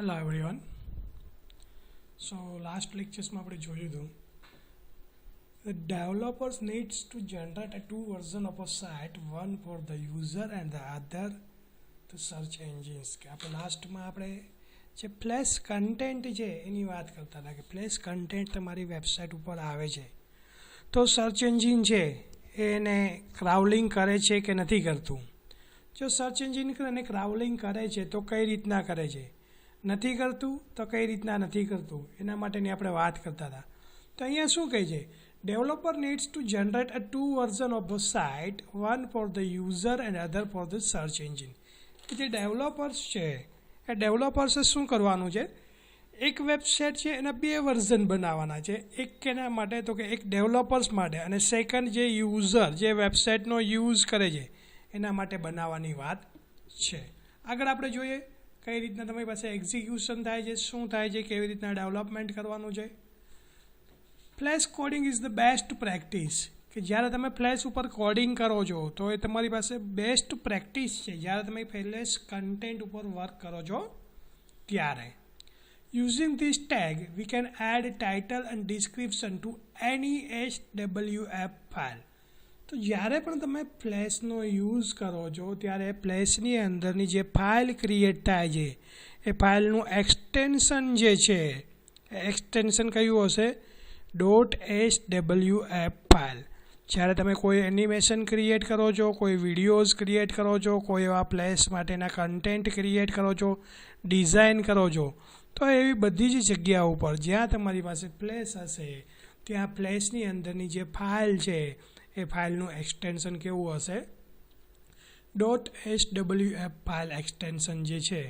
Hello everyone. So last lectures में આપણે જોયું હતું the developers needs to generate a two version of a site, one for the user and the other to search engines. કે આપણે લાસ્ટમાં આપણે જે પ્લેસ કન્ટેન્ટ છે એની વાત કરતા હતા કે પ્લેસ કન્ટેન્ટ તમારી વેબસાઇટ ઉપર આવે છે તો સર્ચ એન્જિન છે એને ક્રાઉલિંગ કરે છે કે નથી કરતું. જો સર્ચ એન્જિન એને ક્રાઉલિંગ કરે છે તો કઈ રીતના કરે છે, નથી કરતું તો કઈ રીતના નથી કરતું, એના માટેની આપણે વાત કરતા હતા. તો અહીંયા શું કહે છે, developer needs to generate a two version of a site, one for the user and other for the search engine. કે જે ડેવલપર્સ છે એ ડેવલપર્સે શું કરવાનું છે, એક વેબસાઇટ છે એના બે વર્ઝન બનાવવાના છે. એક કેના માટે તો કે એક ડેવલપર્સ માટે અને સેકન્ડ જે યુઝર જે વેબસાઇટનો યુઝ કરે છે એના માટે બનાવવાની વાત છે. આગળ આપણે જોઈએ કઈ રીતના તમારી પાસે એક્ઝિક્યુશન થાય છે, શું થાય છે, કેવી રીતના ડેવલપમેન્ટ કરવાનું છે. Flash coding is the best practice. કે જ્યારે તમે ફ્લેશ ઉપર કોડિંગ કરો છો તો એ તમારી પાસે બેસ્ટ પ્રેક્ટિસ છે જ્યારે તમે ફ્લેશ કન્ટેન્ટ ઉપર વર્ક કરો છો ત્યારે. Using this tag we can add title and description to any HWF file. તો જ્યારે પણ તમે ફ્લેશનો યુઝ કરો છો ત્યારે ફ્લેશની અંદરની જે ફાઇલ ક્રિએટ થાય છે એ ફાઇલનું એક્સટેન્શન જે છે એ એક્સટેન્શન કયું હશે, .swf ફાઇલ. જ્યારે તમે કોઈ એનિમેશન ક્રિએટ કરો છો, કોઈ વિડીયોઝ ક્રિએટ કરો છો, કોઈ એવા ફ્લેશ માટેના કન્ટેન્ટ ક્રિએટ કરો છો, ડિઝાઇન કરો છો, તો એવી બધી જ જગ્યા ઉપર જ્યાં તમારી પાસે ફ્લેશ હશે ત્યાં ફ્લેશની અંદરની જે ફાઇલ છે એ ફાઇલનું એક્સટેન્શન કેવું હશે, .swf ફાઇલ એક્સટેન્શન જે છે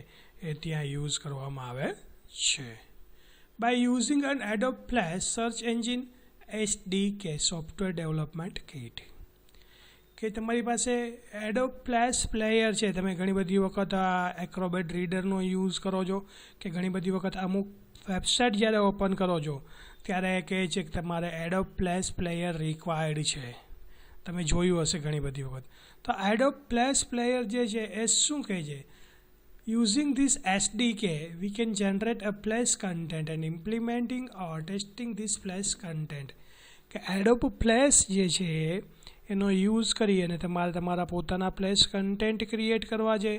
એ ત્યાં યુઝ કરવામાં આવે છે. By using an Adobe Flash search engine SDK software development kit. કે તમારી પાસે એડોબ ફ્લેશ પ્લેયર છે, તમે ઘણી બધી વખત એક્રોબેટ રીડરનો યુઝ કરો છો કે ઘણી બધી વખત અમુક વેબસાઇટ જ્યારે ઓપન કરો છો ત્યારે કહે છે કે તમારે એડોબ ફ્લેશ પ્લેયર રિક્વાયર્ડ છે. તમે જોયું હશે ઘણી બધી વખત. તો એડોબ ફ્લેશ પ્લેયર જે છે એ શું કહે છે, using this SDK we can generate a flash content and implementing or testing this flash content. કે એડોબ ફ્લેશ જે છે એનો યુઝ કરી અને તમારે તમારા પોતાના ફ્લેશ કન્ટેન્ટ ક્રિએટ કરવા છે,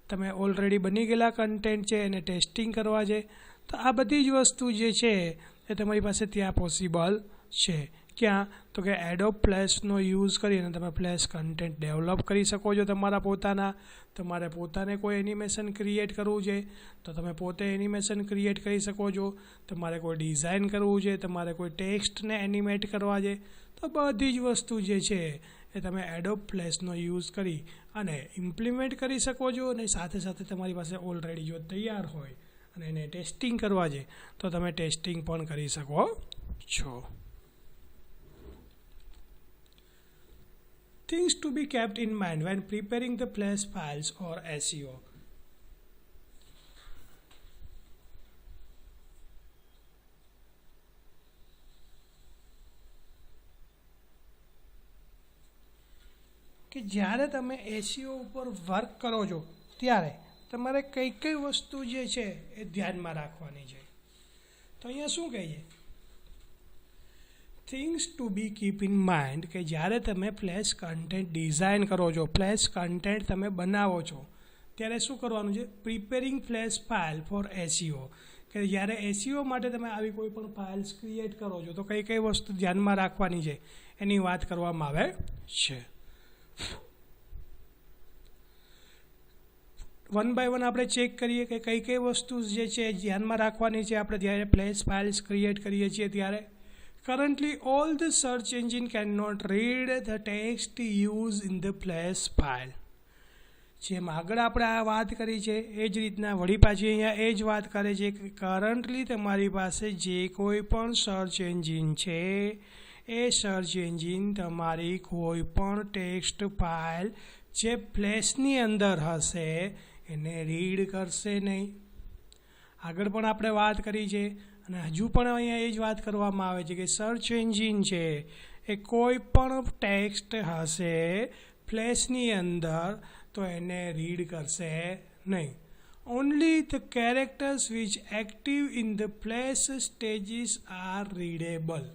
તમે ઓલરેડી બની ગયેલા કન્ટેન્ટ છે એને ટેસ્ટિંગ કરવા છે. તો આ બધી જ વસ્તુ જે છે એ તમારી પાસે ત્યાં પોસિબલ છે. ક્યાં તો કે એડોબ ફ્લેશનો યુઝ કરીને તમે ફ્લેશ કન્ટેન્ટ ડેવલપ કરી શકો છો તમારા પોતાના. તમારે પોતાને કોઈ એનિમેશન ક્રિએટ કરવું છે તો તમે પોતે એનિમેશન ક્રિએટ કરી શકો છો. તમારે કોઈ ડિઝાઇન કરવું છે, તમારે કોઈ ટેક્સ્ટને એનિમેટ કરવા છે, તો બધી જ વસ્તુ જે છે એ તમે એડોબ ફ્લેશનો યુઝ કરી અને ઇમ્પ્લિમેન્ટ કરી શકો છો. અને સાથે સાથે તમારી પાસે ઓલરેડી જો તૈયાર હોય અને એને ટેસ્ટિંગ કરવા છે તો તમે ટેસ્ટિંગ પણ કરી શકો છો. Things to be kept in mind when preparing the flash files or SEO. કે જ્યારે તમે SEO ઉપર વર્ક કરો છો ત્યારે તમારે કઈ કઈ વસ્તુ જે છે એ ધ્યાનમાં રાખવાની છે. તો અહીંયા શું કહે છે, things to be keep in mind. કે જ્યારે તમે ફ્લેશ કન્ટેન્ટ ડિઝાઇન કરો છો, ફ્લેશ કન્ટેન્ટ તમે બનાવો છો ત્યારે શું કરવાનું છે, preparing flash file for SEO. કે જ્યારે SEO માટે તમે આવી કોઈ પણ ફાઇલ્સ ક્રિએટ કરો છો તો કઈ કઈ વસ્તુ ધ્યાનમાં રાખવાની છે એની વાત કરવામાં આવે છે. વન બાય વન આપણે ચેક કરીએ કે કઈ કઈ વસ્તુ જે છે ધ્યાનમાં રાખવાની છે આપણે જ્યારે ફ્લેશ ફાઇલ્સ ક્રિએટ કરીએ છીએ ત્યારે. Currently, all the search engine cannot read the text used in the flash file. જેમ આગળ આપણે આ વાત કરી છે એ જ રીતના વળી પાછી અહીંયા એ જ વાત કરે છે કે કરન્ટલી તમારી પાસે જે કોઈ પણ સર્ચ એન્જિન છે એ સર્ચ એન્જિન તમારી કોઈ પણ ટેક્સ્ટ ફાઇલ જે ફ્લેશની અંદર હશે એને રીડ કરશે નહીં. આગળ પણ આપણે વાત કરી છે અને હજુ પણ અહીંયા એ જ વાત કરવામાં આવે છે કે સર્ચ એન્જિન છે એ કોઈ પણ ટેક્સ્ટ હશે ફ્લેશની અંદર તો એને રીડ કરશે નહીં. only the characters which active in the place stages are readable.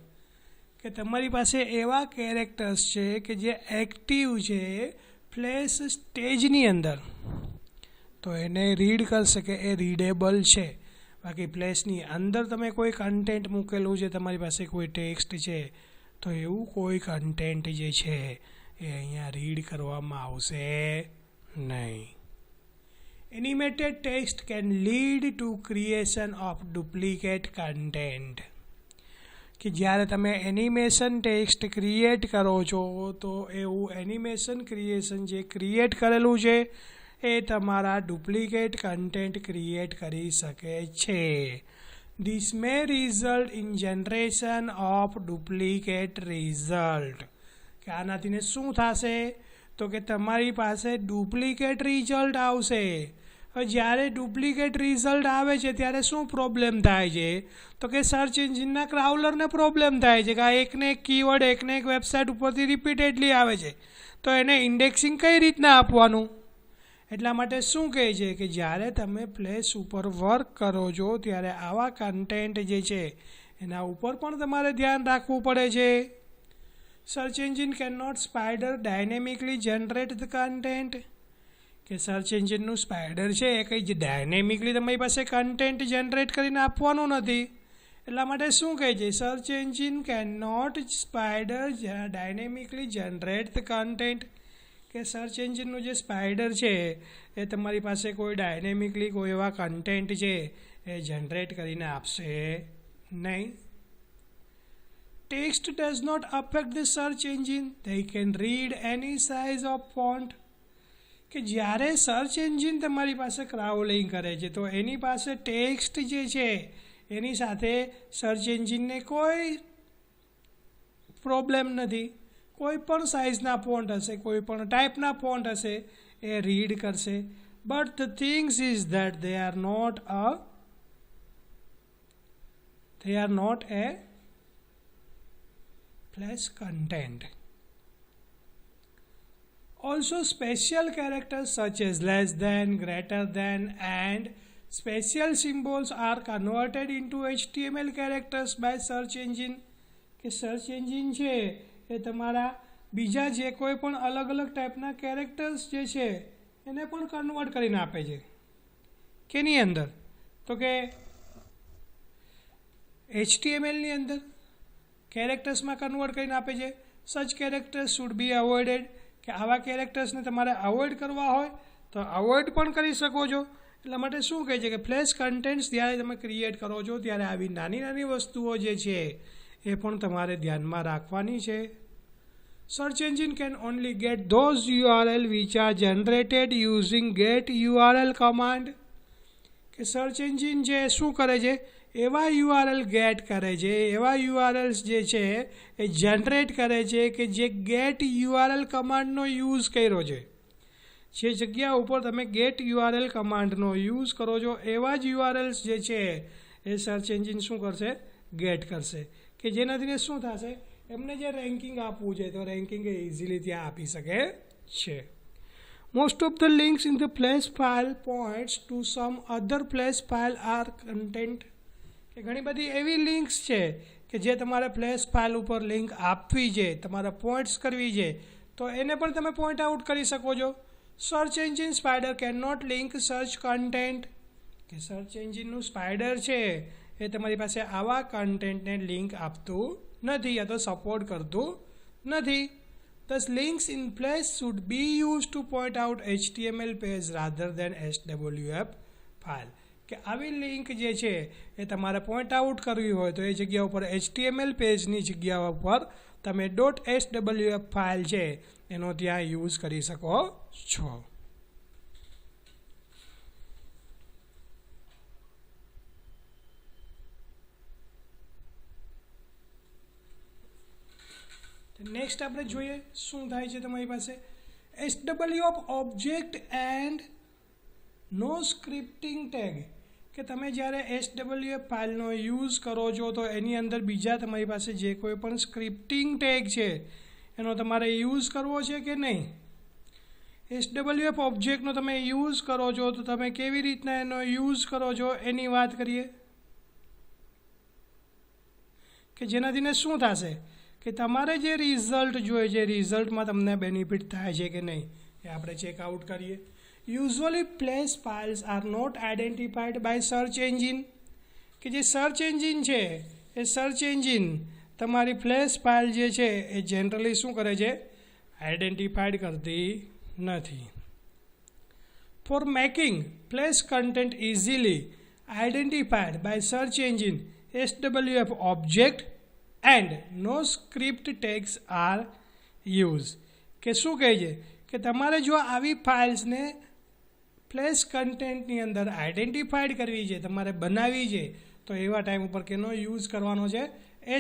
કે તમારી પાસે એવા કેરેક્ટર્સ છે કે જે એક્ટિવ છે પ્લેસ સ્ટેજની અંદર, તો એને રીડ કરશે કે એ રીડેબલ છે. બાકી પ્લેસની અંદર તમે કોઈ કન્ટેન્ટ મૂકેલું છે, તમારી પાસે કોઈ ટેક્સ્ટ છે, તો એવું કોઈ કન્ટેન્ટ જે છે એ અહીંયા રીડ કરવામાં આવશે નહીં. Animated text can lead to creation of duplicate content. કે જ્યારે તમે એનિમેશન ટેક્સ્ટ ક્રિએટ કરો છો તો એવું એનિમેશન ક્રિએશન જે ક્રિએટ કરેલું છે એ તમારા ડુપ્લિકેટ કન્ટેન્ટ ક્રિએટ કરી શકે છે. This May result in generation of duplicate result. કે આનાથીને શું થશે તો કે તમારી પાસે ડુપ્લિકેટ રિઝલ્ટ આવશે. જ્યારે ડુપ્લિકેટ રિઝલ્ટ આવે છે ત્યારે શું પ્રોબ્લેમ થાય છે તો કે સર્ચ એન્જિનના ક્રાઉલરને પ્રોબ્લેમ થાય છે કે આ એકને એક કીવર્ડ એકને એક વેબસાઇટ ઉપરથી રિપીટેડલી આવે છે, તો એને ઇન્ડેક્સિંગ કઈ રીતના આપવાનું. એટલા માટે શું કહે છે કે જ્યારે તમે પ્લેસ ઉપર વર્ક કરો છો ત્યારે આવા કન્ટેન્ટ જે છે એના ઉપર પણ તમારે ધ્યાન રાખવું પડે છે. Search engine can not spider dynamically generate the content. કે સર્ચ એન્જિનનું સ્પાઈડર છે એ કંઈ જ ડાયનેમિકલી તમારી પાસે કન્ટેન્ટ જનરેટ કરીને આપવાનું નથી. એટલા માટે શું કહે છે, search engine can not spider dynamically generate the content. કે સર્ચ એન્જિનનું જે સ્પાઈડર છે એ તમારી પાસે કોઈ ડાયનેમિકલી કોઈ એવા કન્ટેન્ટ છે એ જનરેટ કરીને આપશે નહીં. Text does not affect the search engine, they can read any size of font. કે જ્યારે સર્ચ એન્જિન તમારી પાસે ક્રાઉલિંગ કરે છે તો એની પાસે ટેક્સ્ટ જે છે એની સાથે સર્ચ એન્જિનને કોઈ પ્રોબ્લેમ નથી. કોઈ પણ સાઇઝના ફોન્ટ હશે, કોઈ પણ ટાઈપના ફોન્ટ હશે એ રીડ કરશે. But the things is that they are not a place content. Also, special characters such as less than, greater than and special symbols are converted into HTML characters by search engine. કે search engine છે એ તમારા બીજા જે કોઈ પણ અલગ અલગ ટાઈપના કેરેક્ટર્સ જે છે એને પણ કન્વર્ટ કરીને આપે છે. કેની અંદર તો કે HTMLની અંદર કેરેક્ટર્સમાં કન્વર્ટ કરીને આપે છે. સચ કેરેક્ટર્સ શુડ બી અવોઇડેડ. કે આવા કેરેક્ટર્સને તમારે અવોઇડ કરવા હોય તો અવોઇડ પણ કરી શકો છો. એટલા માટે શું કહે છે કે ફ્લેશ કન્ટેન્ટ્સ જ્યારે તમે ક્રિએટ કરો છો ત્યારે આવી નાની નાની વસ્તુઓ જે છે એ પણ તમારે ધ્યાનમાં રાખવાની છે. Search engine can only get those URL which are generated using get URL command. કે સર્ચ એન્જિન જે શું કરે છે એવા URL ગેટ કરે છે, એવા URLs જે છે એ જનરેટ કરે છે કે જે ગેટ URL કમાન્ડનો યુઝ કર્યો છે. જે જગ્યા ઉપર તમે ગેટ URL કમાન્ડનો યુઝ કરો છો એવા જ URLs જે છે એ સર્ચ એન્જિન શું કરશે, ગેટ કરશે. કે જેનાથી શું થશે, એમને જે રેન્કિંગ આપવું છે તો રેન્કિંગ એ ઇઝીલી ત્યાં આપી શકે છે. Most of the links in the place file points to some other place file are content. કે ઘણી બધી એવી લિંક્સ છે કે જે તમારે પ્લેસ ફાઇલ ઉપર લિંક આપવી છે, તમારે પોઈન્ટ્સ કરવી છે, તો એને પણ તમે પોઈન્ટ આઉટ કરી શકો છો. Search engine spider can not link search content. કે સર્ચ એન્જિનનું સ્પાઈડર છે એ તમારી પાસે આવા કન્ટેન્ટને લિંક આપતું નથી યા તો સપોર્ટ કરતું નથી. Thus, links in place should be used to point out HTML page rather than SWF file. કે આવી લિંક જે છે એ તમારે પોઈન્ટ આઉટ કરવી હોય તો એ જગ્યા ઉપર HTML પેજની જગ્યા ઉપર તમે .swf ફાઇલ છે એનો ત્યાં યુઝ કરી શકો છો. નેક્સ્ટ આપણે જોઈએ શું થાય છે તમારી પાસે SWF object and no scripting tag. કે તમે જ્યારે SWF ફાઇલનો યુઝ કરો છો તો એની અંદર બીજા તમારી પાસે જે કોઈ પણ સ્ક્રિપ્ટિંગ ટેગ છે એનો તમારે યુઝ કરવો છે કે નહીં. SWF ઓબ્જેક્ટનો તમે યુઝ કરો છો તો તમે કેવી રીતના એનો યુઝ કરો છો એની વાત કરીએ કે જેનાથીને શું થશે કે તમારે જે રિઝલ્ટ જોઈએ છે રિઝલ્ટમાં તમને બેનિફિટ થાય છે કે નહીં એ આપણે ચેકઆઉટ કરીએ. Usually place files are not identified by search engine, કે જે સર્ચ એન્જિન છે એ સર્ચ એન્જિન તમારી ફ્લેશ ફાઇલ જે છે એ જનરલી શું કરે છે, આઈડેન્ટિફાઈડ કરતી નથી. For making flash content easily identified by search engine SWF object and no script tags are used. કે શું કહે છે કે તમારે જો આવી ફાઇલ્સને ફ્લેશ કન્ટેન્ટની અંદર આઈડેન્ટિફાઈડ કરવી છે, તમારે બનાવવી છે, તો એવા ટાઈમ ઉપર કેનો યુઝ કરવાનો છે,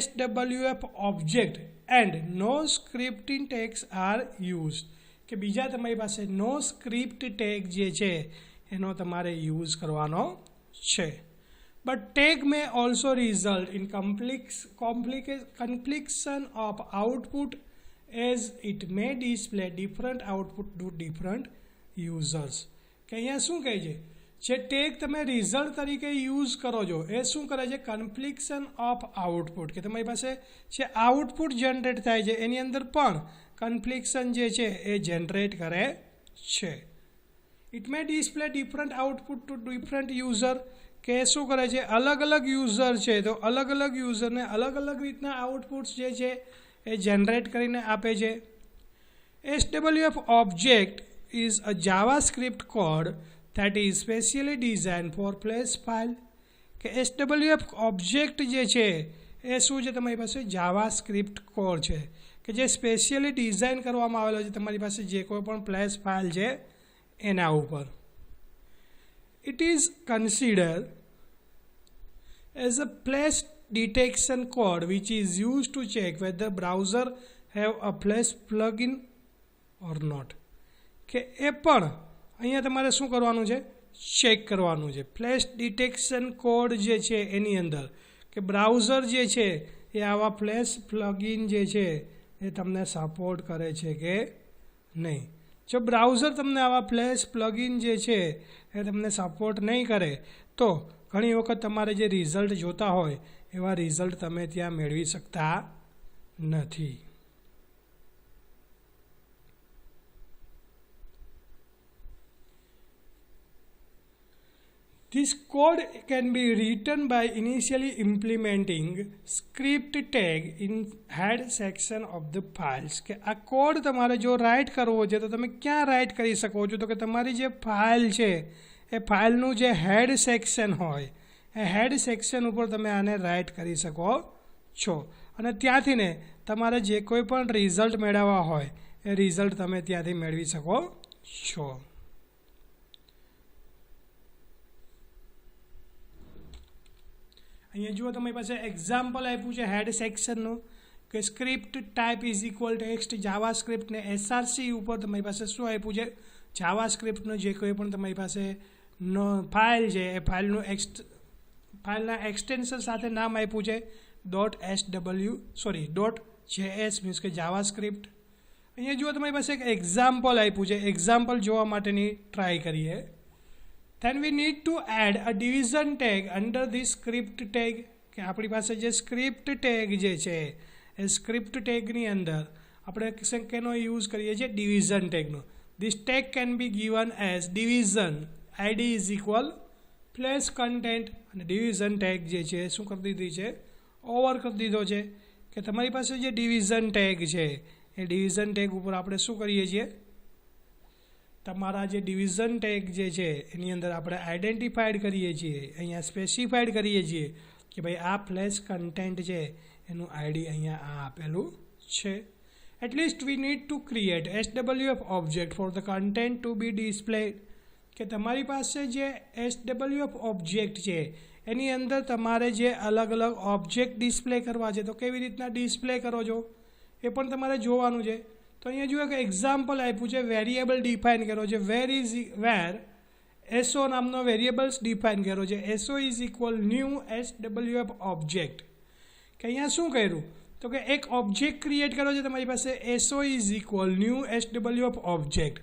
SWF object and no scripting tags are used. કે બીજા તમારી પાસે નો સ્ક્રિપ્ટ ટેગ જે છે એનો તમારે યુઝ કરવાનો છે. But tag may also result in completion of output as it may display different output to different users. કે અહીંયા શું કહે છે, જે ટેગ તમે રિઝલ્ટ તરીકે યુઝ કરો છો એ શું કરે છે, કન્ફ્લિક્શન ઓફ આઉટપુટ, કે તમારી પાસે જે આઉટપુટ જનરેટ થાય છે એની અંદર પણ કન્ફ્લિક્શન જે છે એ જનરેટ કરે છે. It may display different output to different user, કે શું કરે છે, અલગ અલગ યુઝર છે તો અલગ અલગ યુઝરને અલગ અલગ રીતના આઉટપુટ્સ જે છે એ જનરેટ કરીને આપે છે. SWF object is a JavaScript code that is specially designed for flash file. કે SWF object જે છે એ શું છે, તમારી પાસે JavaScript કોડ છે કે જે સ્પેશિયલી ડિઝાઇન કરવામાં આવેલો છે તમારી પાસે જે કોઈ પણ ફ્લેશ ફાઇલ છે એના ઉપર. It is considered as a flash detection code which is used to check whether browser have a flash plugin or not. કે એ પણ અહીંયા તમારે શું કરવાનું છે, ચેક કરવાનું છે. ફ્લેશ ડિટેક્શન કોડ જે છે એની અંદર કે બ્રાઉઝર જે છે એ આવા ફ્લેશ પ્લગઇન જે છે એ તમને સપોર્ટ કરે છે કે નહીં. જો બ્રાઉઝર તમને આવા ફ્લેશ પ્લગઇન જે છે એ તમને સપોર્ટ નહીં કરે તો ઘણી વખત તમારે જે રિઝલ્ટ જોતા હોય એવા રિઝલ્ટ તમે ત્યાં મેળવી શકતા નથી. This code can be written by initially implementing script tag in head section of the files. કે આ કોડ તમારે જો રાઇટ કરવો છે તો તમે ક્યાં રાઇટ કરી શકો છો, તો કે તમારી જે ફાઇલ છે એ ફાઇલનું જે હેડ સેક્શન હોય એ હેડ સેક્શન ઉપર તમે આને રાઇટ કરી શકો છો અને ત્યાંથી ને તમારે જે કોઈ પણ રિઝલ્ટ મેળવવા હોય એ રિઝલ્ટ તમે ત્યાંથી મેળવી શકો છો. અહીંયા જુઓ તમારી પાસે એક્ઝામ્પલ આપ્યું છે હેડ સેક્શનનું કે script type is equal text JavaScript ને SRC ઉપર તમારી પાસે શું આપ્યું છે, જાવાસ્ક્રિપ્ટનો જે કોઈ પણ તમારી પાસે ફાઇલ છે એ ફાઇલના એક્સટેન્શન સાથે નામ આપ્યું છે .js મીન્સ કે જાવાસ્ક્રિપ્ટ. અહીંયા જુઓ તમારી પાસે એક એક્ઝામ્પલ આપ્યું છે, એક્ઝામ્પલ જોવા માટેની ટ્રાય કરીએ. Then we need to add a division tag under the script tag. કે આપણી પાસે જે સ્ક્રિપ્ટ ટેગ જે છે એ સ્ક્રિપ્ટ ટેગની અંદર આપણે કેનો યુઝ કરીએ છીએ, division ટેગનો. This tag can be given as division id is equal flash content અને division tag જે છે શું કરી દીધી છે, ઓવર કરી દીધો છે. કે તમારી પાસે જે ડિવિઝન ટેગ છે એ ડિવિઝન ટેગ ઉપર આપણે શું કરીએ છીએ, તમારા જે ડિવિઝન ટેગ જે છે એની અંદર આપણે આઈડેન્ટિફાઈડ કરીએ છીએ, અહીંયા સ્પેસિફાઈડ કરીએ છીએ કે ભાઈ આ ફ્લેશ કન્ટેન્ટ છે એનું આઈડી અહીંયા આ આપેલું છે. At least we need to create SWF object for the content to be displayed. કે તમારી પાસે જે SWF ઓબ્જેક્ટ છે એની અંદર તમારે જે અલગ અલગ ઓબ્જેક્ટ ડિસ્પ્લે કરવા છે તો કેવી રીતના ડિસ્પ્લે કરો છો એ પણ તમારે જોવાનું છે. તો અહીંયા જુઓ કે એક્ઝામ્પલ આપ્યું છે, વેરિયેબલ ડિફાઇન કર્યો છે, વેર SO નામનો વેરિયેબલ્સ ડિફાઇન કર્યો છે. SO is equal new SWF object. કે અહીંયા શું કર્યું તો કે એક ઓબ્જેક્ટ ક્રિએટ કર્યો છે તમારી પાસે, SO is equal new SWF object.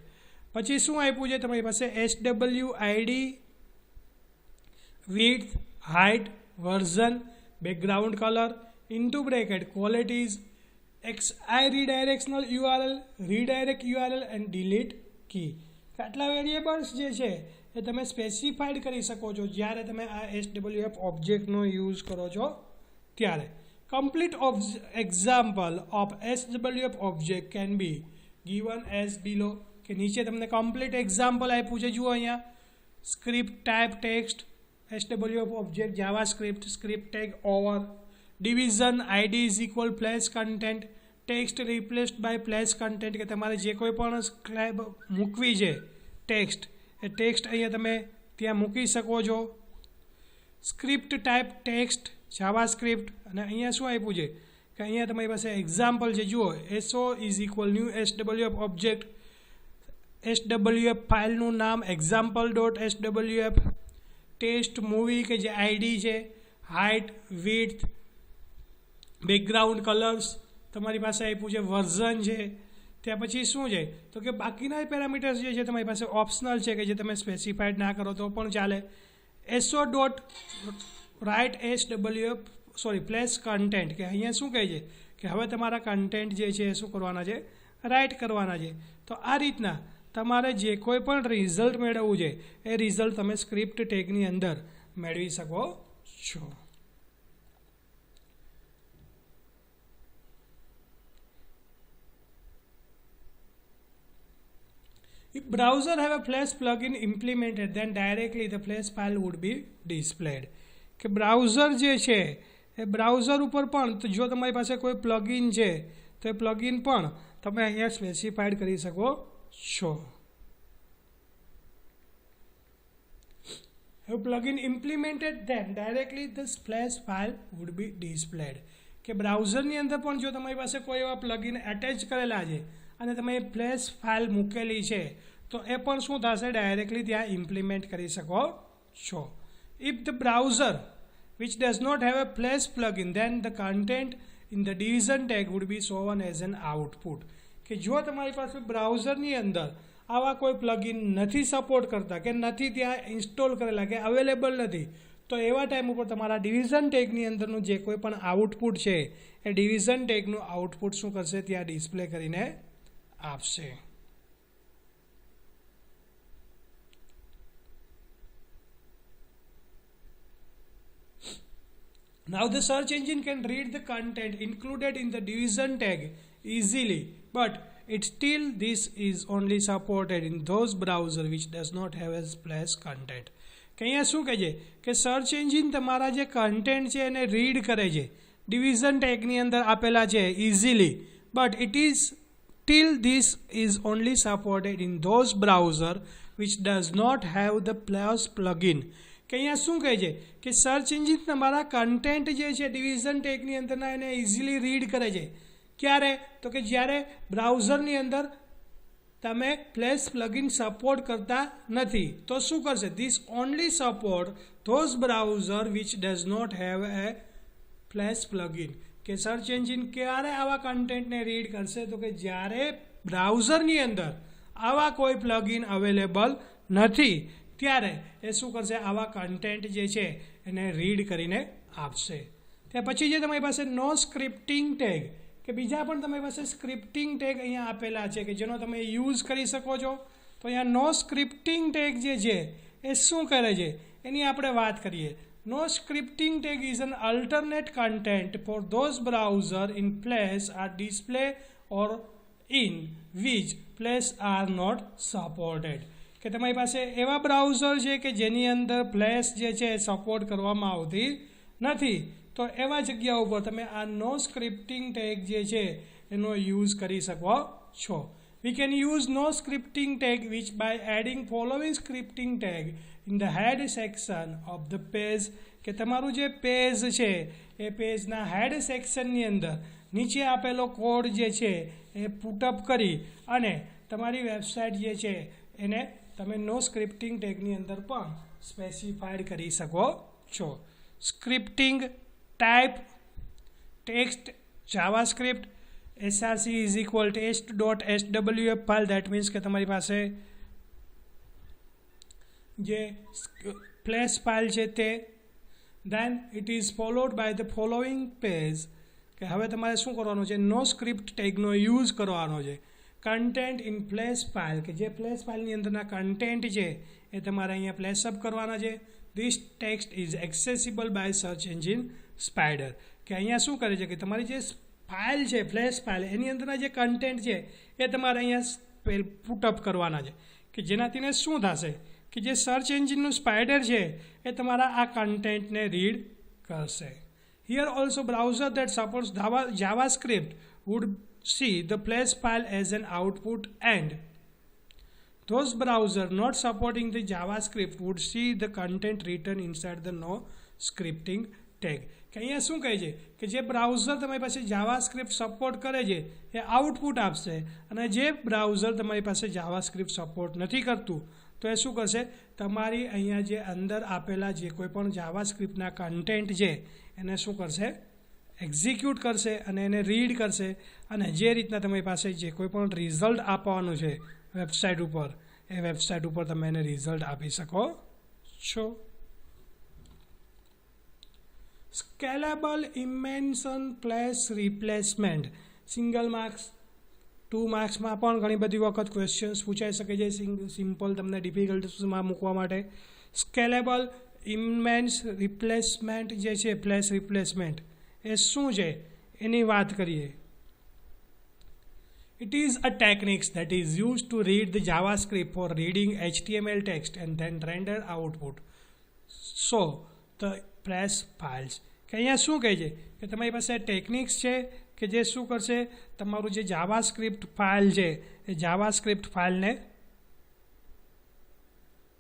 પછી શું આપ્યું છે તમારી પાસે SWID width, height, version, background color, into bracket qualities, XI redirectional URL, redirect URL and delete key. આટલા વેરિયેબલ્સ જે છે એ તમે સ્પેસિફાઈડ કરી શકો છો જ્યારે તમે આ SWF ઓબ્જેક્ટનો યુઝ કરો છો ત્યારે. Complete example of SWF object can be given as below, કે નીચે તમને કમ્પ્લીટ એક્ઝામ્પલ આપ્યું છે. જુઓ અહીંયા script type text SWF object JavaScript script tag over division ID is equal place content text replaced by place content કે તમારે જે કોઈ પણ સ્ક્રાઇબ મૂકવી છે ટેક્સ્ટ એ ટેક્સ્ટ અહીંયા તમે ત્યાં મૂકી શકો છો. સ્ક્રિપ્ટ ટાઈપ ટેક્સ્ટ JavaScript અને અહીંયા શું આપ્યું છે કે અહીંયા તમારી પાસે એક્ઝામ્પલ છે. જુઓ SO is equal new SWF object, SWF ફાઇલનું નામ example.swf, ટેસ્ટ મૂવી કે જે આઈડી છે, હાઇટ, વિડ્થ, બેકગ્રાઉન્ડ કલર્સ તમારી પાસે આપ્યું છે, વર્ઝન છે. ત્યાં પછી શું છે તો કે બાકીના પેરામીટર્સ જે છે તમારી પાસે ઓપ્શનલ છે કે જે તમે સ્પેસિફાઈડ ના કરો તો પણ ચાલે. SO dot write place content કે અહીંયા શું કહે છે કે હવે તમારા કન્ટેન્ટ જે છે એ શું કરવાના છે, રાઇટ કરવાના છે. તો આ રીતના તમારે જે કોઈ પણ રિઝલ્ટ મેળવવું છે એ રિઝલ્ટ તમે સ્ક્રિપ્ટ ટેગની અંદર મેળવી શકો છો. If browser have a Flash plugin implemented, then directly the Flash file would be displayed. કે બ્રાઉઝર જે છે એ બ્રાઉઝર ઉપર પણ તો જો તમારી પાસે કોઈ પ્લગઇન છે તો એ પ્લગઇન પણ તમે અહીંયા સ્પેસિફાઈડ કરી શકો છો. If plugin implemented, then directly the Flash file would be displayed. કે બ્રાઉઝરની અંદર પણ જો તમારી પાસે કોઈ એવા પ્લગઇન એટેચ કરેલા છે અને તમે એ ફ્લેશ ફાઇલ મૂકેલી છે તો એ પણ શું થશે, ડાયરેક્ટલી ત્યાં ઇમ્પ્લિમેન્ટ કરી શકો છો. If the browser which does not have a Flash plugin, then the content in the division tag would be shown as an output. કે જો તમારી પાસે બ્રાઉઝરની અંદર આવા કોઈ પ્લગઇન નથી સપોર્ટ કરતા કે નથી ત્યાં ઇન્સ્ટોલ કરેલા કે અવેલેબલ નથી તો એવા ટાઈમ ઉપર તમારા ડિવિઝન ટેગની અંદરનું જે કોઈ પણ આઉટપુટ છે એ ડિવિઝન ટેગનું આઉટપુટ શું કરશે, ત્યાં ડિસ્પ્લે કરીને આપશે. Now the search engine can read the content included in the division tag easily, but it still this is only supported in those browser which does not have a Flash content. કે અહીંયા શું કહે છે કે search engine તમારા જે content છે એને રીડ કરે છે ડિવિઝન ટેગની અંદર આપેલા છે easily, but it is till this is only supported in those browser which does not have the Flash plugin. કે અહીંયા શું કહે છે કે સર્ચ એન્જિન તમારા કન્ટેન્ટ જે છે ડિવિઝન ટેગની અંદરના એને ઇઝીલી રીડ કરે છે. ક્યારે તો કે જ્યારે બ્રાઉઝરની અંદર તમે ફ્લેશ પ્લગિન સપોર્ટ કરતા નથી તો શું કરશે, this only support those browser which does not have a flash plugin. કે સર્ચ એન્જિન ક્યારે આવા કન્ટેન્ટને રીડ કરશે તો કે જ્યારે બ્રાઉઝરની અંદર આવા કોઈ પ્લગઇન અવેલેબલ નથી ત્યારે એ શું કરશે, આવા કન્ટેન્ટ જે છે એને રીડ કરીને આપશે. ત્યાં પછી જે તમારી પાસે નો સ્ક્રિપ્ટિંગ ટેગ કે બીજા પણ તમારી પાસે સ્ક્રિપ્ટિંગ ટેગ અહીંયા આપેલા છે કે જેનો તમે યુઝ કરી શકો છો. તો અહીંયા નો સ્ક્રિપ્ટિંગ ટેગ જે છે એ શું કરે છે એની આપણે વાત કરીએ. No scripting tag is an alternate content for those browser in Flash are display or in which Flash are not supported. કે તમારી પાસે એવા બ્રાઉઝર છે કે જેની અંદર ફ્લેશ જે છે સપોર્ટ કરવામાં આવતી નથી તો એવા જગ્યા ઉપર તમે આ નો સ્ક્રિપ્ટિંગ ટેગ જે છે એનો યુઝ કરી શકો છો. We can use no scripting tag which by adding following scripting tag in the head section of the page. કે તમારું જે પેજ છે એ પેજના હેડ સેક્શનની અંદર નીચે આપેલો કોડ જે છે એ પુટઅપ કરી અને તમારી વેબસાઇટ જે છે એને તમે નો સ્ક્રિપ્ટિંગ ટેગની અંદર પણ સ્પેસિફાઈડ કરી શકો છો. Scripting type text JavaScript src is equal test.swf file. that means કે તમારી પાસે જે પ્લેસ ફાઇલ છે તે. Then it is followed by the following page કે હવે તમારે શું કરવાનું છે, નો સ્ક્રિપ્ટ ટેગનો યુઝ કરવાનો છે. કન્ટેન્ટ ઇન પ્લેસ ફાઇલ કે જે પ્લેસ ફાઇલની અંદરના કન્ટેન્ટ છે એ તમારે અહીંયા પ્લેસઅપ કરવાના છે. This text is accessible by search engine spider કે અહીંયા શું કરે છે કે તમારી જે ફાઇલ છે પ્લેસ ફાઇલ એની અંદરના જે કન્ટેન્ટ છે એ તમારે અહીંયા પુટઅપ કરવાના છે કે જેનાથીને શું થશે કે જે સર્ચ એન્જિનનું સ્પાઈડર છે એ તમારા આ કન્ટેન્ટને રીડ કરશે. Here also browser that supports JavaScript would see the place file as an output, and those browser not supporting the JavaScript would see the content written inside the no scripting tag. કે અહીંયા શું કહે છે કે જે browser તમારી પાસે JavaScript support કરે છે એ આઉટપુટ આપશે, અને જે બ્રાઉઝર તમારી પાસે જાવાસ્ક્રિપ્ટ સપોર્ટ નથી કરતું તો એ શું કરશે, તમારી અહીંયા જે અંદર આપેલા જે કોઈ પણ જાવાસ્ક્રિપ્ટના કન્ટેન્ટ છે એને શું કરશે, એક્ઝિક્યુટ કરશે અને એને રીડ કરશે, અને જે રીતના તમારી પાસે જે કોઈ પણ રિઝલ્ટ આપવાનું છે વેબસાઇટ ઉપર એ વેબસાઇટ ઉપર તમે એને રિઝલ્ટ આપી શકો છો. સ્કેલેબલ ઇમેન્શન પ્લેસ રિપ્લેસમેન્ટ સિંગલ માર્ક્સ 2 માર્ક્સમાં પણ ઘણી બધી વખત ક્વેશ્ચન્સ પૂછાઈ શકે છે સિમ્પલ તમને ડિફિકલ્ટમાં મૂકવા માટે. સ્કેલેબલ ઇમેન્સ રિપ્લેસમેન્ટ જે છે પ્લેસ રિપ્લેસમેન્ટ એ શું છે એની વાત કરીએ. It is a technique that is used to read the JavaScript for reading HTML text and then render output. So the press files કે અહીંયા શું કહે છે કે તમારી પાસે ટેકનિક્સ છે કે જે શું કરશે, તમારું જે જાવાસ્ક્રિપ્ટ ફાઇલ છે એ જાવાસ્ક્રિપ્ટ ફાઇલને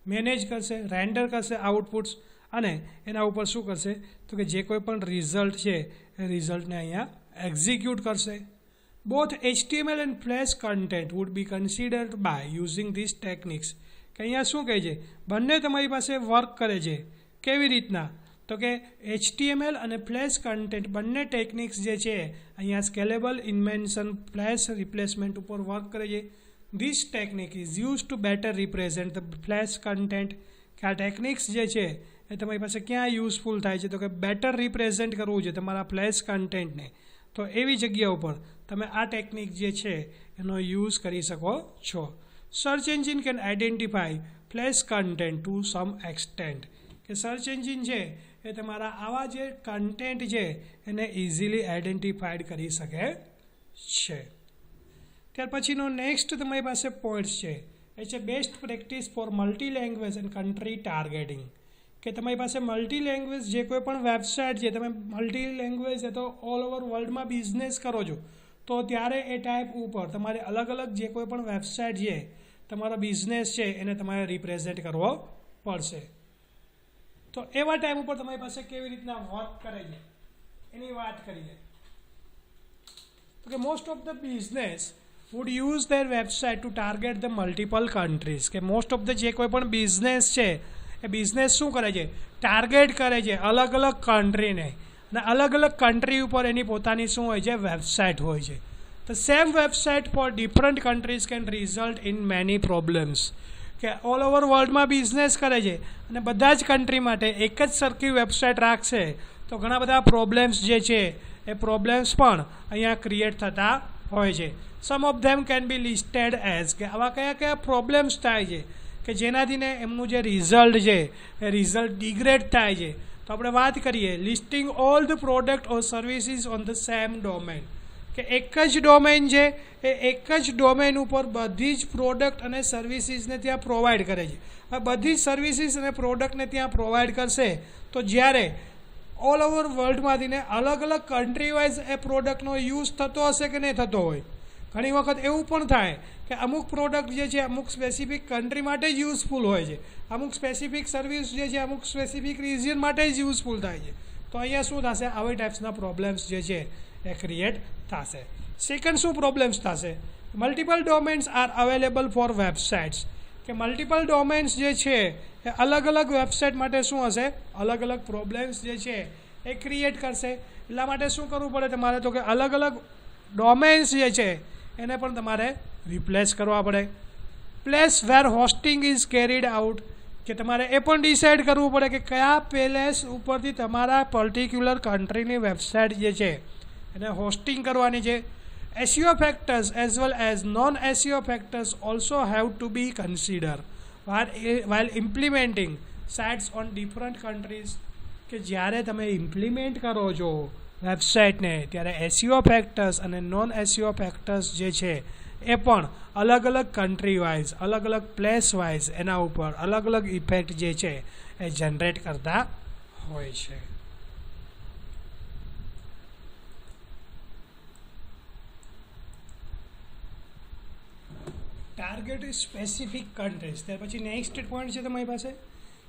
મેનેજ કરશે, રેન્ડર કરશે આઉટપુટ્સ, અને એના ઉપર શું કરશે તો કે જે કોઈ પણ રિઝલ્ટ છે એ રિઝલ્ટને અહીંયા એક્ઝિક્યુટ કરશે. Both HTML and flash content would be considered by using this techniques કે અહીંયા શું કહે છે બંને તમારી પાસે વર્ક કરે છે. કેવી રીતના તો કે HTML અને ફ્લેશ કન્ટેન્ટ બંને ટેકનિક્સ જે છે અહીંયા સ્કેલેબલ ઇન્વેન્શન ફ્લેશ રિપ્લેસમેન્ટ ઉપર વર્ક કરે છે. This technique is use to better represent the flash content કે આ ટેકનિક્સ જે છે એ તમારી પાસે ક્યાં યુઝફુલ થાય છે તો કે બેટર રિપ્રેઝેન્ટ કરવું છે તમારા ફ્લેશ કન્ટેન્ટને, તો એવી જગ્યા ઉપર તમે આ ટેકનિક જે છે એનો યુઝ કરી શકો છો. Search engine can identify flash content to some extent કે સર્ચ એન્જિન છે એ તમારા આવા જે કન્ટેન્ટ છે એને ઇઝીલી આઈડેન્ટિફાઈડ કરી શકે છે. ત્યાર પછીનો નેક્સ્ટ તમારી પાસે પોઈન્ટ્સ છે એ છે best practice four multi language and country targeting કે તમારી પાસે મલ્ટી લેંગ્વેજ જે કોઈ પણ વેબસાઇટ છે, તમે મલ્ટી લેંગ્વેજ એ તો ઓલ ઓવર વર્લ્ડમાં બિઝનેસ કરો છો તો ત્યારે એ ટાઈપ ઉપર તમારે અલગ અલગ જે કોઈ પણ વેબસાઇટ છે તમારો બિઝનેસ છે એને તમારે રિપ્રેઝેન્ટ કરવો પડશે. તો એવા ટાઈમ ઉપર તમારી પાસે કેવી રીતના વર્ક કરે છે એની વાત કરીએ તો કે most of the business would use their website to target the multiple countries કે મોસ્ટ ઓફ ધ જે કોઈ પણ બિઝનેસ છે એ બિઝનેસ શું કરે છે, ટાર્ગેટ કરે છે અલગ અલગ કન્ટ્રીને, અને અલગ અલગ કન્ટ્રી ઉપર એની પોતાની શું હોય છે વેબસાઇટ હોય છે. તો same website for different countries can result in many problems કે ઓલ ઓવર વર્લ્ડમાં બિઝનેસ કરે છે અને બધા જ કન્ટ્રી માટે એક જ સરખી વેબસાઇટ રાખશે તો ઘણા બધા પ્રોબ્લેમ્સ જે છે એ પ્રોબ્લેમ્સ પણ અહીંયા ક્રિએટ થતા હોય છે. Some of them can be listed as કે આવા કયા કયા પ્રોબ્લેમ્સ થાય છે કે જેનાથીને એમનું જે રિઝલ્ટ છે એ રિઝલ્ટ ડિગ્રેડ થાય છે. તો આપણે વાત કરીએ listing all the product or services on the same domain કે એક જ ડોમેન છે એ એક જ ડોમેન ઉપર બધી જ પ્રોડક્ટ અને સર્વિસીસને ત્યાં પ્રોવાઈડ કરે છે. આ બધી જ સર્વિસીસ અને પ્રોડક્ટને ત્યાં પ્રોવાઈડ કરશે તો જ્યારે ઓલ ઓવર વર્લ્ડમાંથીને અલગ અલગ કન્ટ્રી વાઇઝ એ પ્રોડક્ટનો યુઝ થતો હશે કે નહીં થતો હોય. ઘણી વખત એવું પણ થાય કે અમુક પ્રોડક્ટ જે છે અમુક સ્પેસિફિક કન્ટ્રી માટે જ યુઝફુલ હોય છે, અમુક સ્પેસિફિક સર્વિસ જે છે અમુક સ્પેસિફિક રિજિયન માટે જ યુઝફુલ થાય છે. તો અહીંયા શું થશે, આવી ટાઈપ્સના પ્રોબ્લેમ્સ જે છે એ ક્રિએટ થશે. સેકન્ડ શું પ્રોબ્લેમ્સ થશે, multiple domains R available four websites કે મલ્ટિપલ ડોમેન્સ જે છે એ અલગ અલગ વેબસાઇટ માટે શું હશે, અલગ અલગ પ્રોબ્લેમ્સ જે છે એ ક્રિએટ કરશે. એટલા માટે શું કરવું પડે તમારે તો કે અલગ અલગ ડોમેન્સ જે છે એને પણ તમારે રિપ્લેસ કરવા પડે. Place where hosting is carried out કે તમારે એ પણ ડિસાઇડ કરવું પડે કે કયા પેલેસ ઉપરથી તમારા પર્ટિક્યુલર કન્ટ્રીની વેબસાઇટ જે છે એને હોસ્ટિંગ કરવાની છે. SEO factors as well as non-SEO factors also have to be considered while implementing sites on different countries. કે જ્યારે તમે ઇમ્પ્લિમેન્ટ કરો છો વેબસાઇટને ત્યારે SEO ફેક્ટર્સ અને નોન SEO ફેક્ટર્સ જે છે એ પણ અલગ અલગ કન્ટ્રી વાઇઝ અલગ અલગ પ્લેસ વાઇઝ એના ઉપર અલગ અલગ ઇફેક્ટ જે છે એ જનરેટ કરતા હોય છે. Target specific countries. ત્યાર પછી નેક્સ્ટ પોઈન્ટ છે તમારી પાસે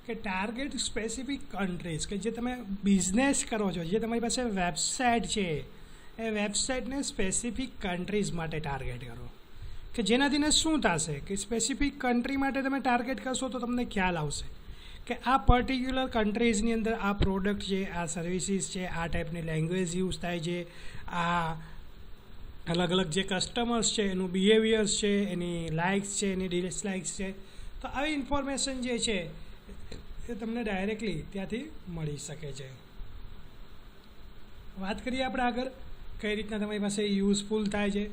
કે ટાર્ગેટ સ્પેસિફિક કન્ટ્રીઝ, કે જે તમે બિઝનેસ કરો છો, જે તમારી પાસે વેબસાઇટ છે એ વેબસાઇટને સ્પેસિફિક કન્ટ્રીઝ માટે ટાર્ગેટ કરો. કે જેનાથીને શું થશે કે સ્પેસિફિક કન્ટ્રી માટે તમે ટાર્ગેટ કરશો તો તમને ખ્યાલ આવશે કે આ પર્ટિક્યુલર કન્ટ્રીઝની અંદર આ પ્રોડક્ટ છે, આ સર્વિસીસ છે, આ ટાઈપની લેંગ્વેજ યુઝ થાય છે, આ અલગ અલગ જે કસ્ટમર્સ છે એનું બિહેવિયર્સ છે, એની લાઇક્સ છે, એની ડિસલાઇક્સ છે. તો આવી ઇન્ફોર્મેશન જે છે એ તમને ડાયરેક્ટલી ત્યાંથી મળી શકે છે. વાત કરીએ આપણે આગળ કઈ રીતના તમારી પાસે યુઝફુલ થાય છે.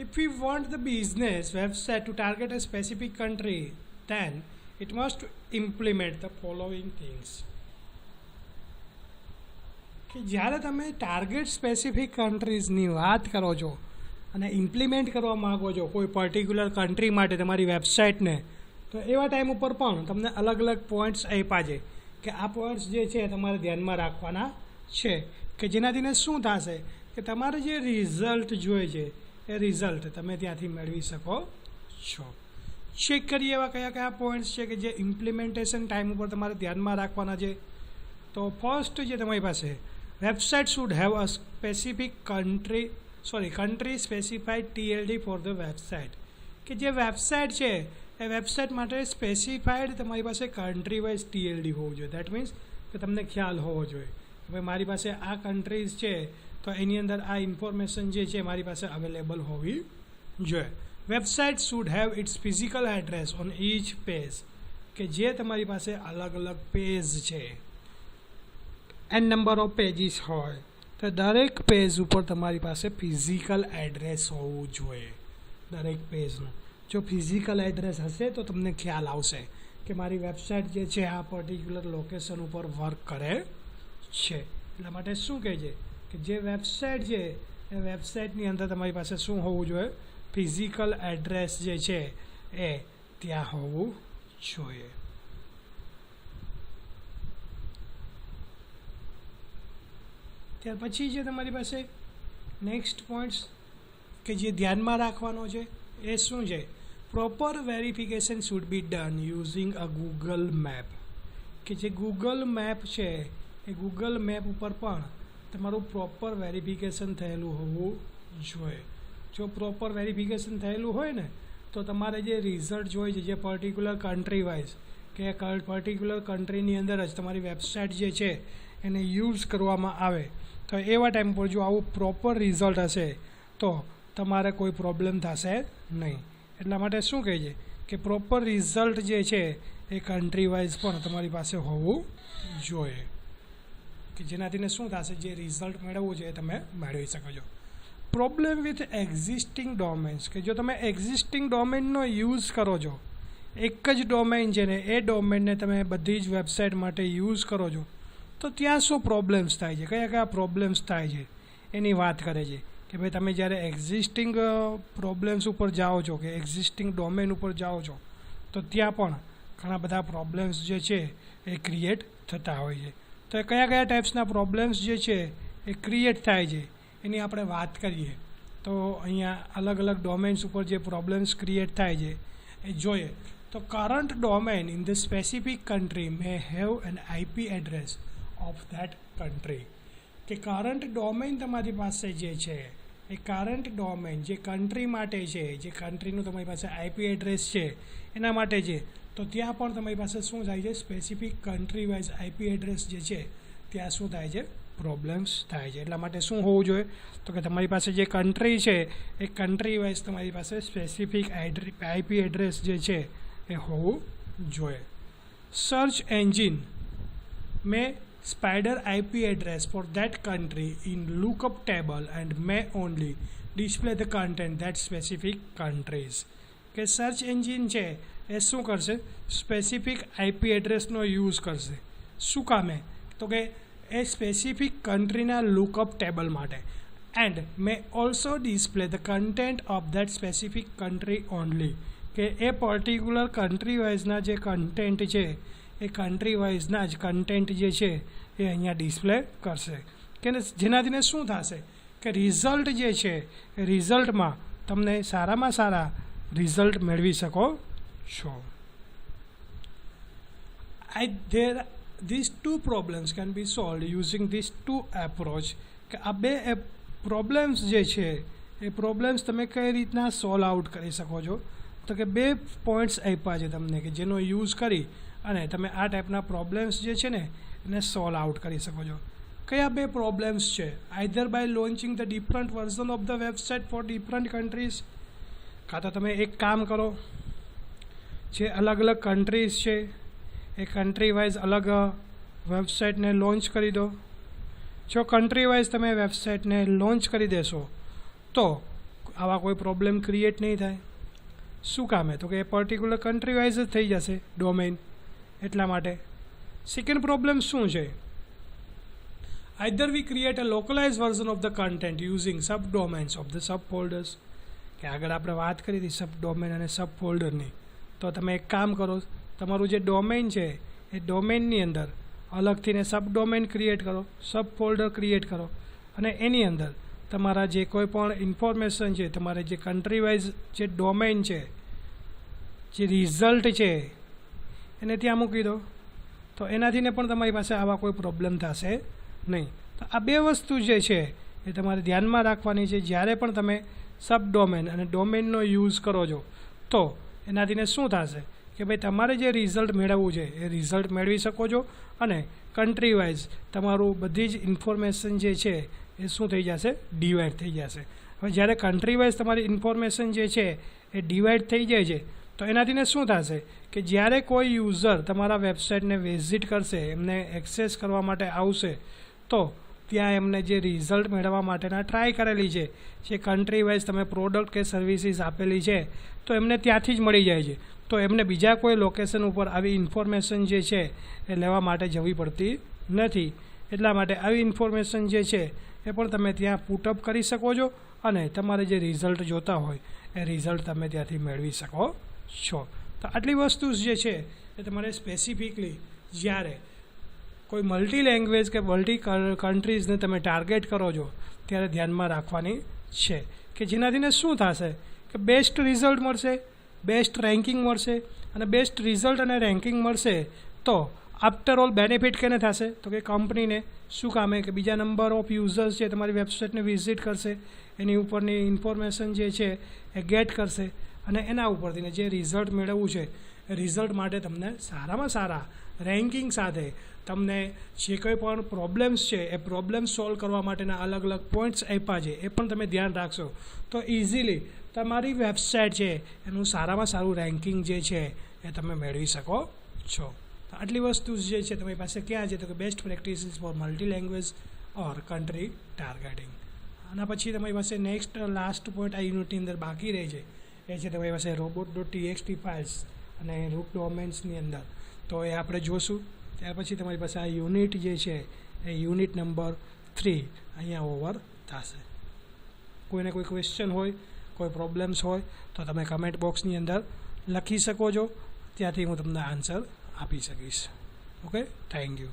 If we want the business website to target a specific country, then it must implement the following things. કે જ્યારે તમે ટાર્ગેટ સ્પેસિફિક કન્ટ્રીઝની વાત કરો છો અને ઇમ્પ્લિમેન્ટ કરવા માગો છો કોઈ પર્ટિક્યુલર કન્ટ્રી માટે તમારી વેબસાઇટને, તો એવા ટાઈમ ઉપર પણ તમને અલગ અલગ પોઈન્ટ્સ આપ્યા છે કે આ પોઈન્ટ્સ જે છે તમારે ધ્યાનમાં રાખવાના છે કે જેનાથીને શું થશે કે તમારે જે રિઝલ્ટ જોઈએ છે એ રિઝલ્ટ તમે ત્યાંથી મેળવી શકો છો. ચેક કરીએ એવા કયા કયા પોઈન્ટ્સ છે કે જે ઇમ્પ્લિમેન્ટેશન ટાઈમ ઉપર તમારે ધ્યાનમાં રાખવાના છે. તો ફર્સ્ટ જે તમારી પાસે website should have a specific country specified TLD for the website. કે જે વેબસાઇટ છે એ વેબસાઇટ માટે સ્પેસિફાઈડ તમારી પાસે કન્ટ્રી વાઇઝ TLD હોવું જોઈએ. દેટ મીન્સ કે તમને ખ્યાલ હોવો જોઈએ કે ભાઈ મારી પાસે આ કન્ટ્રીઝ છે તો એની અંદર આ ઇન્ફોર્મેશન જે છે મારી પાસે અવેલેબલ હોવી જોઈએ. Website should have its physical address on each page. કે જે તમારી પાસે અલગ અલગ પેજ છે, એન નંબર ઓફ પેજીસ હોય તો દરેક પેજ ઉપર તમારી પાસે ફિઝિકલ એડ્રેસ હોવું જોઈએ. દરેક પેજનું જો ફિઝિકલ એડ્રેસ હશે તો તમને ખ્યાલ આવશે કે મારી વેબસાઇટ જે છે આ પર્ટિક્યુલર લોકેશન ઉપર વર્ક કરે છે. એટલા માટે શું કહે છે કે જે વેબસાઇટ છે એ વેબસાઇટની અંદર તમારી પાસે શું હોવું જોઈએ, ફિઝિકલ એડ્રેસ જે છે એ ત્યાં હોવું જોઈએ. ત્યાર પછી જે તમારી પાસે નેક્સ્ટ પોઈન્ટ્સ કે જે ધ્યાનમાં રાખવાનો છે એ શું છે, proper verification should be done using a Google map. કે જે ગૂગલ મેપ છે એ ગૂગલ મેપ ઉપર પણ તમારું પ્રોપર વેરિફિકેશન થયેલું હોવું જોઈએ. જો પ્રોપર વેરિફિકેશન થયેલું હોય ને તો તમારે જે રિઝલ્ટ જોઈએ છે જે પર્ટિક્યુલર કન્ટ્રી વાઇઝ કે પર્ટિક્યુલર કન્ટ્રીની અંદર જ તમારી વેબસાઇટ જે છે એને યુઝ કરવામાં આવે તો એવા ટાઈમ પર જો આવું પ્રોપર રિઝલ્ટ હશે તો તમારે કોઈ પ્રોબ્લેમ થશે નહીં. એટલા માટે શું કહે છે કે પ્રોપર રિઝલ્ટ જે છે એ કન્ટ્રી વાઇઝ પણ તમારી પાસે હોવું જોઈએ કે જેનાથીને શું થશે, જે રિઝલ્ટ મેળવવું છે એ તમે મેળવી શકો છો. Problem with existing domains. કે જો તમે એક્ઝિસ્ટિંગ ડોમેનનો યુઝ કરો છો, એક જ ડોમેન છે ને એ ડોમેનને તમે બધી જ વેબસાઇટ માટે યુઝ કરો છો તો ત્યાં શું પ્રોબ્લેમ્સ થાય છે, કયા કયા પ્રોબ્લેમ્સ થાય છે એની વાત કરે છે કે ભાઈ તમે જ્યારે એક્ઝિસ્ટિંગ પ્રોબ્લેમ્સ ઉપર જાઓ છો કે એક્ઝિસ્ટિંગ ડોમેન ઉપર જાઓ છો તો ત્યાં પણ ઘણા બધા પ્રોબ્લેમ્સ જે છે એ ક્રિએટ થતા હોય છે. તો એ કયા કયા ટાઈપ્સના પ્રોબ્લેમ્સ જે છે એ ક્રિએટ થાય છે એની આપણે વાત કરીએ તો અહીંયા અલગ અલગ ડોમેન્સ ઉપર જે પ્રોબ્લેમ્સ ક્રિએટ થાય છે એ જોઈએ. તો current domain in the specific country May have an IP address of that country. કે કરંટ ડોમેન તમારી પાસે જે છે એ કરંટ ડોમેન જે કન્ટ્રી માટે છે, જે કન્ટ્રીનું તમારી પાસે IP એડ્રેસ છે એના માટે છે, તો ત્યાં પણ તમારી પાસે શું થાય છે, specific country wise IP address જે છે ત્યાં શું થાય છે, પ્રોબ્લેમ્સ થાય છે. એટલા માટે શું હોવું જોઈએ તો કે તમારી પાસે જે કન્ટ્રી છે એ કન્ટ્રી વાઇઝ તમારી પાસે સ્પેસિફિક IP એડ્રેસ જે છે એ હોવું જોઈએ. search engine may spider IP address for that country in lookup table and may only display the content that specific countries. કે સર્ચ એન્જિન છે એ શું કરશે, સ્પેસિફિક IP એડ્રેસનો યુઝ કરશે. શું કામે? તો કે એ સ્પેસિફિક કન્ટ્રીના લુકઅપ ટેબલ માટે. And May also display the content of that specific country only. કે એ પર્ટિક્યુલર કન્ટ્રી વાઇઝના જે કન્ટેન્ટ છે એ કન્ટ્રી વાઇઝના જ કન્ટેન્ટ જે છે એ અહીંયા ડિસ્પ્લે કરશે. કે જેનાથીને શું થશે કે રિઝલ્ટ જે છે એ રિઝલ્ટમાં તમને સારામાં સારા રિઝલ્ટ મેળવી શકો છો. These two problems can be solved using these two approach. કે આ બે પ્રોબ્લેમ્સ જે છે એ પ્રોબ્લેમ્સ તમે કઈ રીતના સોલ્વ આઉટ કરી શકો છો. તો કે બે પોઈન્ટ્સ આપ્યા છે તમને કે જેનો યુઝ કરી અને તમે આ ટાઈપના પ્રોબ્લેમ્સ જે છે ને એને સોલ્વ આઉટ કરી શકો છો. કયા બે પ્રોબ્લેમ્સ છે? Either by launching the different version of the website for different countries. કાં તો તમે એક કામ કરો, જે અલગ અલગ કન્ટ્રીઝ છે એ કન્ટ્રી વાઇઝ અલગ વેબસાઇટને લોન્ચ કરી દો. જો કન્ટ્રી વાઇઝ તમે વેબસાઇટને લોન્ચ કરી દેશો તો આવા કોઈ પ્રોબ્લેમ ક્રિએટ નહીં થાય. શું કામે? તો કે એ પર્ટિક્યુલર કન્ટ્રી વાઇઝ જ થઈ જશે ડોમેઇન, એટલા માટે. સેકન્ડ પ્રોબ્લેમ શું છે? Either we create a localize version of the content using sub domains of the sub folders. કે આગળ આપણે વાત કરી હતી સબ ડોમેન અને સબ ફોલ્ડરની. તો તમે એક કામ કરો, તમારું જે ડોમેઇન છે એ ડોમેઇનની અંદર અલગથી ને સબ ડોમેઇન ક્રિએટ કરો, સબ ફોલ્ડર ક્રિએટ કરો અને એની અંદર તમારા જે કોઈ પણ ઇન્ફોર્મેશન છે, તમારે જે કન્ટ્રી વાઇઝ જે ડોમેઇન છે, જે રિઝલ્ટ છે એને ત્યાં મૂકી દો. તો એનાથીને પણ તમારી પાસે આવા કોઈ પ્રોબ્લેમ થશે નહીં. તો આ બે વસ્તુ જે છે એ તમારે ધ્યાનમાં રાખવાની છે જ્યારે પણ તમે સબ ડોમેન અને ડોમેઇનનો યુઝ કરો છો. તો એનાથીને શું થશે કે ભાઈ તમારે જે રિઝલ્ટ મેળવવું છે એ રિઝલ્ટ મેળવી શકો છો અને કન્ટ્રી વાઇઝ તમારું બધી જ ઇન્ફોર્મેશન જે છે એ શું થઈ જશે, ડિવાઈડ થઈ જશે. હવે જ્યારે કન્ટ્રી વાઇઝ તમારી ઇન્ફોર્મેશન જે છે એ ડિવાઈડ થઈ જાય છે તો એનાથીને શું થશે કે જ્યારે કોઈ યુઝર તમારા વેબસાઇટને વિઝિટ કરશે, એમને એક્સેસ કરવા માટે આવશે તો ત્યાં એમને જે રિઝલ્ટ મેળવવા માટેના ટ્રાય કરેલી છે, જે કન્ટ્રી વાઇઝ તમે પ્રોડક્ટ કે સર્વિસીસ આપેલી છે તો એમને ત્યાંથી જ મળી જાય છે. તો એમને બીજા કોઈ લોકેશન ઉપર આવી ઇન્ફોર્મેશન જે છે એ લેવા માટે જવી પડતી નથી. એટલા માટે આવી ઇન્ફોર્મેશન જે છે એ પણ તમે ત્યાં પુટઅપ કરી શકો છો અને તમારે જે રિઝલ્ટ જોતા હોય એ રિઝલ્ટ તમે ત્યાંથી મેળવી શકો છો. તો આટલી વસ્તુ જે છે એ તમારે સ્પેસિફિકલી જ્યારે કોઈ મલ્ટી લેંગ્વેજ કે મલ્ટી કન્ટ્રીઝને તમે ટાર્ગેટ કરો છો ત્યારે ધ્યાનમાં રાખવાની છે કે જેનાથીને શું થશે કે બેસ્ટ રિઝલ્ટ મળશે, બેસ્ટ રેન્કિંગ મળશે અને બેસ્ટ રિઝલ્ટ અને રેન્કિંગ મળશે. તો આફ્ટર ઓલ બેનિફિટ કેને થશે? તો કે કંપનીને. શું કામે? કે બીજા નંબર ઓફ યુઝર્સ છે તમારી વેબસાઇટને વિઝિટ કરશે, એની ઉપરની ઇન્ફોર્મેશન જે છે એ ગેટ કરશે અને એના ઉપરથીને જે રિઝલ્ટ મેળવવું છે એ રિઝલ્ટ માટે તમને સારામાં સારા રેન્કિંગ સાથે તમને જે કંઈ પણ પ્રોબ્લેમ્સ છે એ પ્રોબ્લેમ સોલ્વ કરવા માટેના અલગ અલગ પોઈન્ટ્સ આપ્યા છે એ પણ તમે ધ્યાન રાખશો તો ઇઝીલી તમારી વેબસાઇટ છે એનું સારામાં સારું રેન્કિંગ જે છે એ તમે મેળવી શકો છો. આટલી વસ્તુ જે છે તમારી પાસે ક્યાં છે? તો કે best practices four multi language ઓર કન્ટ્રી ટાર્ગેટિંગ. આના પછી તમારી પાસે નેક્સ્ટ લાસ્ટ પોઈન્ટ આ યુનિટની અંદર બાકી રહે છે એ છે તમારી પાસે robot.txt ફાઇલ્સ અને રૂટ ડોમેન્સની અંદર. તો એ આપણે જોશું. ત્યાર પછી તમારી પાસે આ યુનિટ જે છે એ યુનિટ નંબર 3 અહીંયા ઓવર થશે. કોઈને કોઈ ક્વેશ્ચન હોય, કોઈ પ્રોબ્લેમ્સ હોય તો તમે કમેન્ટ બોક્સની અંદર લખી શકો છો, ત્યાંથી હું તમને આન્સર આપી શકીશ. Okay, thank you.